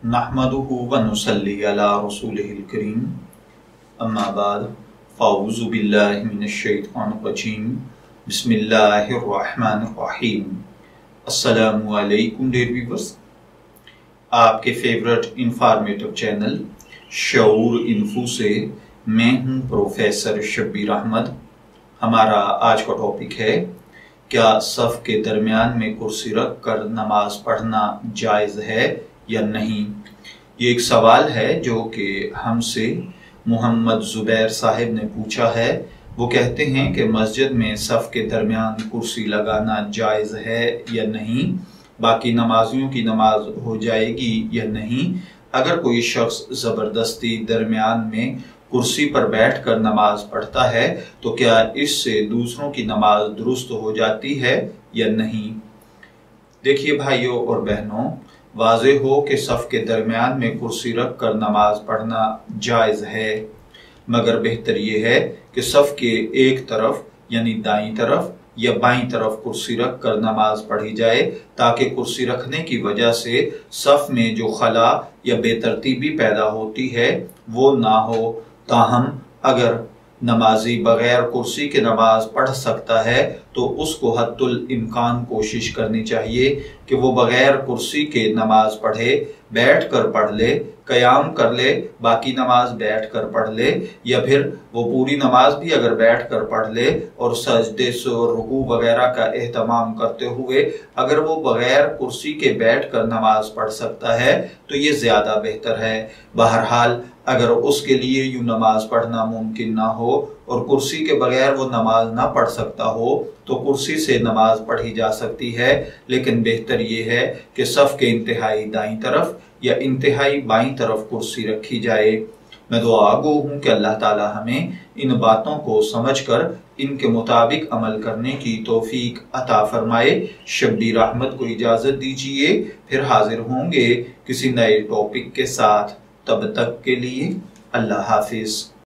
नहमदुहु व नुसल्ली अला रसूलिहिल करीम अम्मा बाद फ़अऊज़ु बिल्लाहि मिनश शैतानिर रजीम बिस्मिल्लाहिर रहमानिर रहीम। अस्सलामु अलैकुम डियर व्यूअर्स, आपके फेवरेट इंफॉर्मेटिव चैनल शऊर इन्फो से मैं हूं प्रोफेसर शब्बीर अहमद। हमारा आज का टॉपिक है, क्या सफ़ के दरमियान में कुर्सी रख कर नमाज पढ़ना जायज़ है या नहीं। ये एक सवाल है जो कि हमसे मोहम्मद जुबैर साहिब ने पूछा है। वो कहते हैं कि मस्जिद में सफ़ के दरमियान कुर्सी लगाना जायज़ है या नहीं, बाकी नमाजियों की नमाज हो जाएगी या नहीं। अगर कोई शख्स ज़बरदस्ती दरमियान में कुर्सी पर बैठकर नमाज पढ़ता है तो क्या इससे दूसरों की नमाज दुरुस्त हो जाती है या नहीं। देखिए भाइयों और बहनों, वाज़ेह हो कि सफ़ के दरमियान में कुर्सी रख कर नमाज पढ़ना जायज़ है, मगर बेहतर यह है कि सफ़ के एक तरफ यानी दाईं तरफ या बाईं तरफ कुर्सी रख कर नमाज पढ़ी जाए, ताकि कुर्सी रखने की वजह से सफ़ में जो खला या बेतरतीबी पैदा होती है वो ना हो। ताहम अगर नमाजी बगैर कुर्सी के नमाज पढ़ सकता है तो उसको हद्दुल इम्कान कोशिश करनी चाहिए कि वो बगैर कुर्सी के नमाज पढ़े, बैठ कर पढ़ ले, क़याम कर ले, बाकी नमाज बैठ कर पढ़ ले, या फिर वो पूरी नमाज भी अगर बैठ कर पढ़ ले और सजदे रुकू वगैरह का एहतमाम करते हुए अगर वो बगैर कुर्सी के बैठ कर नमाज पढ़ सकता है तो ये ज़्यादा बेहतर है। बहरहाल अगर उसके लिए यूँ नमाज पढ़ना मुमकिन ना हो और कुर्सी के बगैर वो नमाज ना पढ़ सकता हो तो कुर्सी से नमाज पढ़ी जा सकती है, लेकिन बेहतर ये है कि सफ़ के इंतहाई दाईं तरफ या इंतहाई बाईं तरफ कुर्सी रखी जाए। मैं दुआ गो हूँ कि अल्लाह ताला हमें इन बातों को समझकर इनके मुताबिक अमल करने की तौफीक अता फरमाए। शब्बीर अहमद को इजाज़त दीजिए, फिर हाजिर होंगे किसी नए टॉपिक के साथ। तब तक के लिए अल्लाह हाफिज।